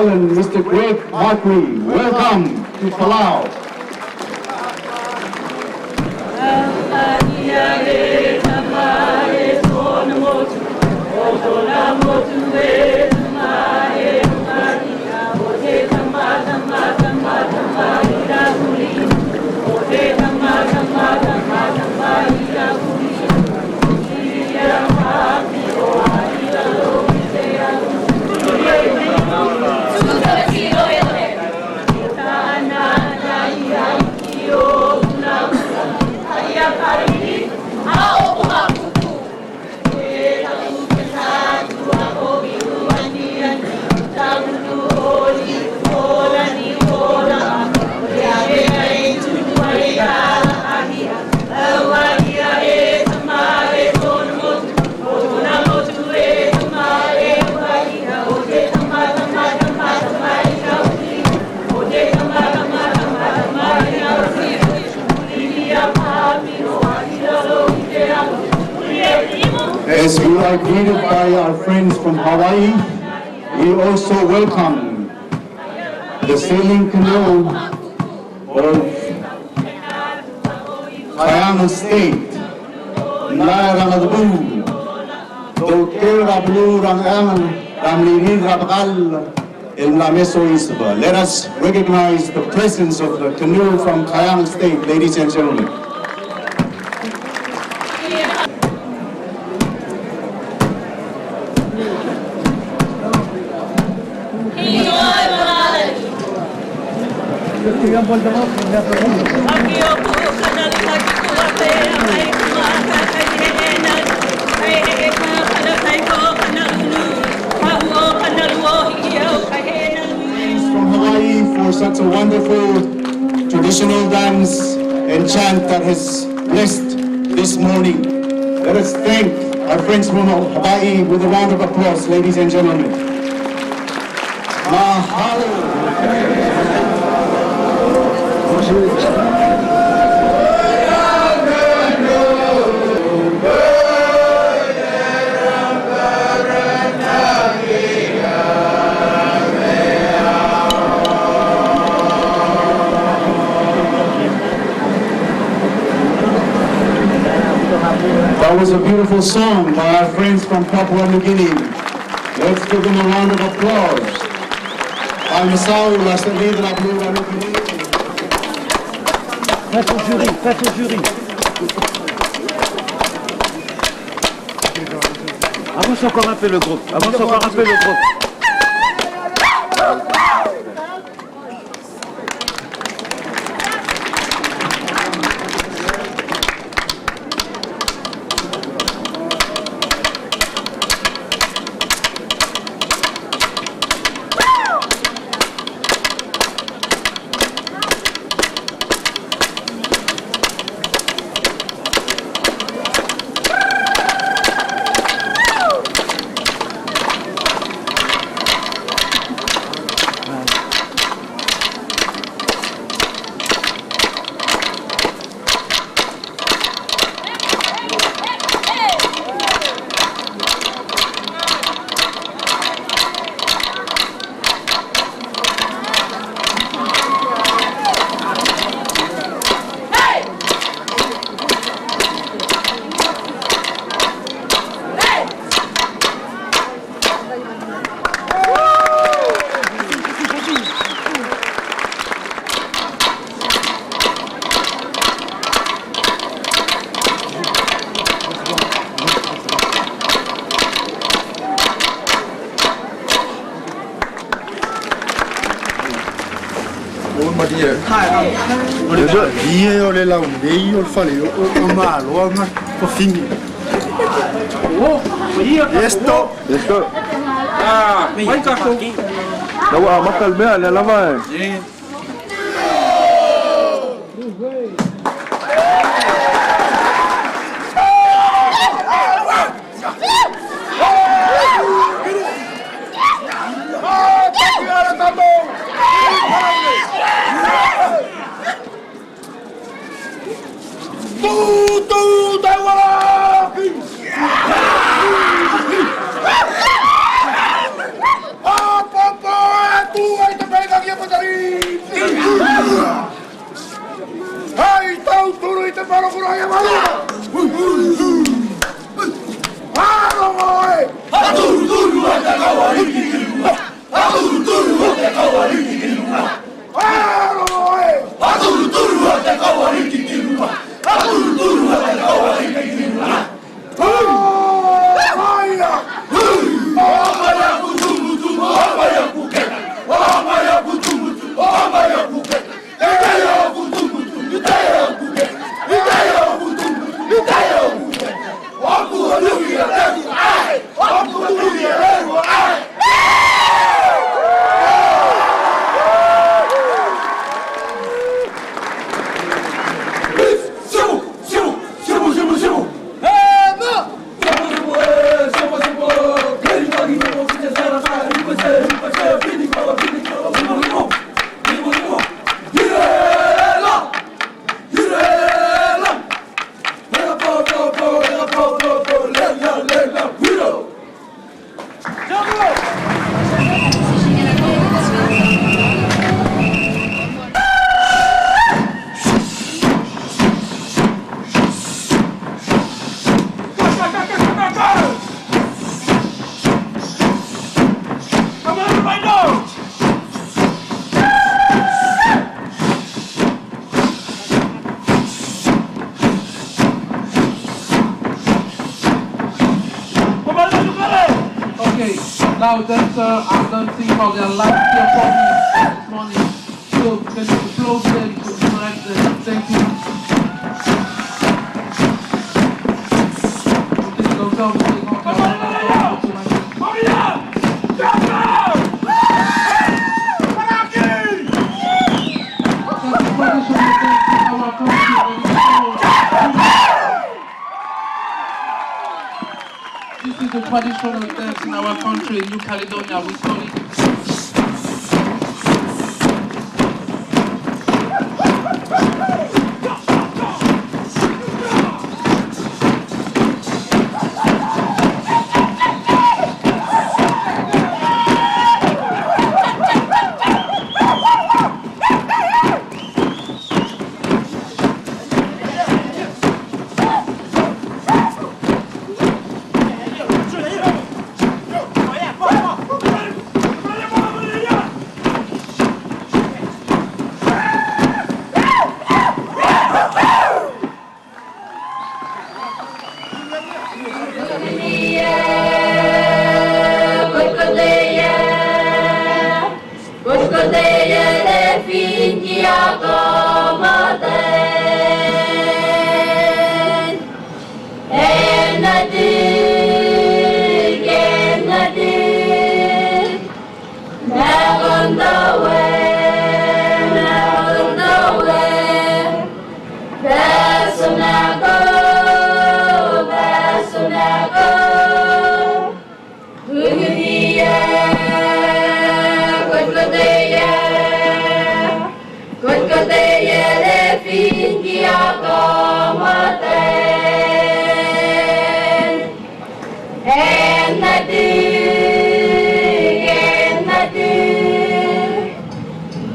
Island, Mr. Greg Markley. Welcome to Palau. As we are greeted by our friends from Hawaii, we also welcome the sailing canoe of Kayana State, Nairangadabu, Doterablu Rangang, Ramlini Rabal, El Lameso Isaba. Let us recognize the presence of the canoe from Kayana State, ladies and gentlemen. From Hawaii for such a wonderful traditional dance and chant that has blessed this morning. Let us thank our friends from Hawaii with a round of applause, ladies and gentlemen. Mahalo. That was a beautiful song by our friends from Papua New Guinea. Let's give them a round of applause. I'm Saelua, Face au jury, face au jury. Avance encore un peu le groupe, avance encore un peu le groupe. Io le launde, io il faleo, o malo, ma ho finito. Esto. Ah, vai cacau. Dawa makal be ala lama. Now that's I've done things for their last performance this morning. So can you applaud them to invite them? Thank you. This is the traditional dance in our country, New Caledonia, we call it.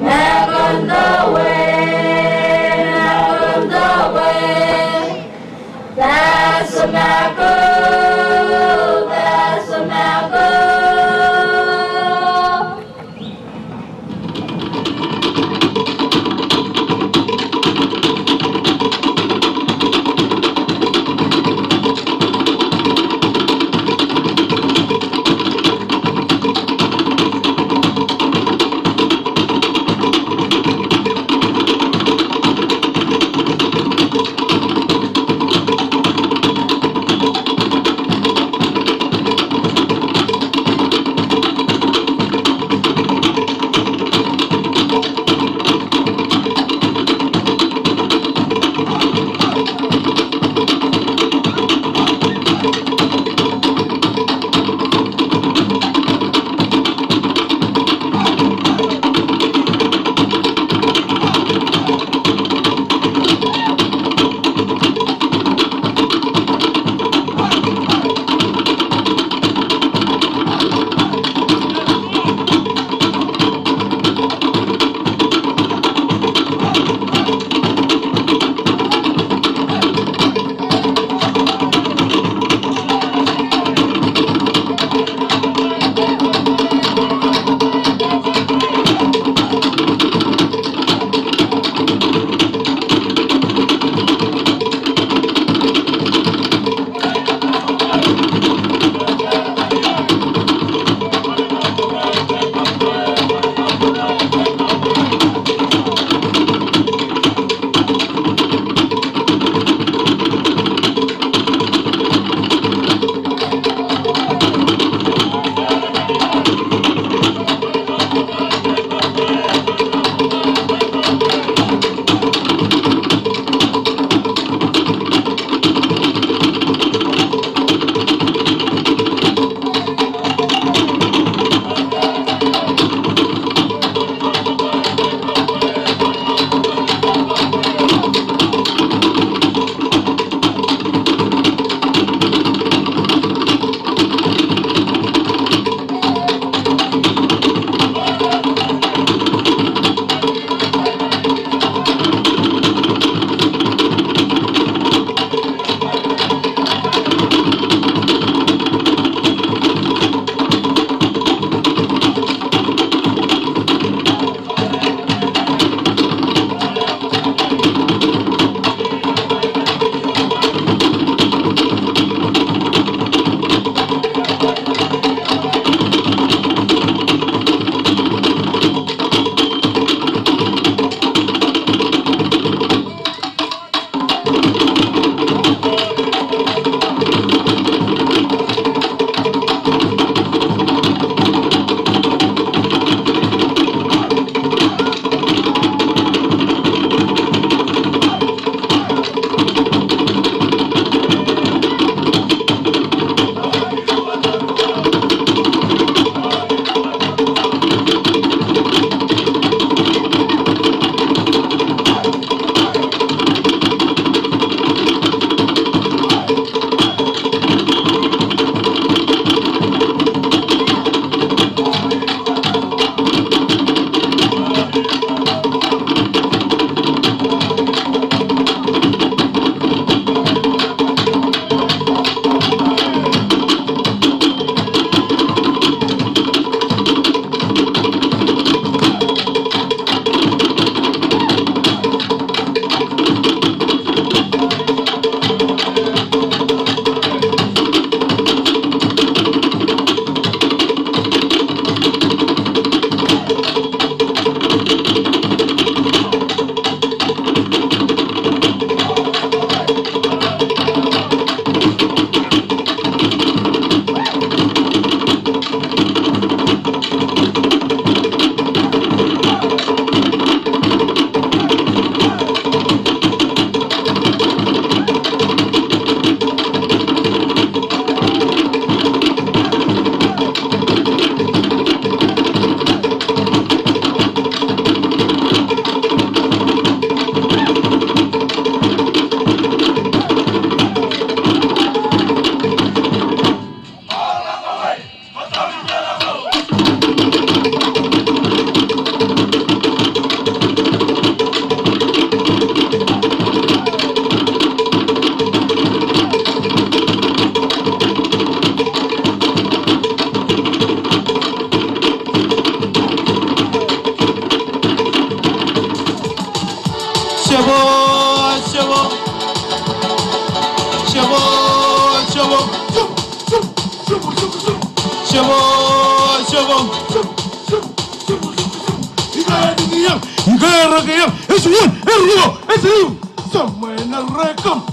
Never the way. Es un error, es un somewhere in the recum.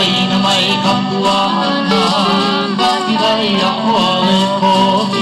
Aina mai kapuana, ka hirai a hoa le kohi.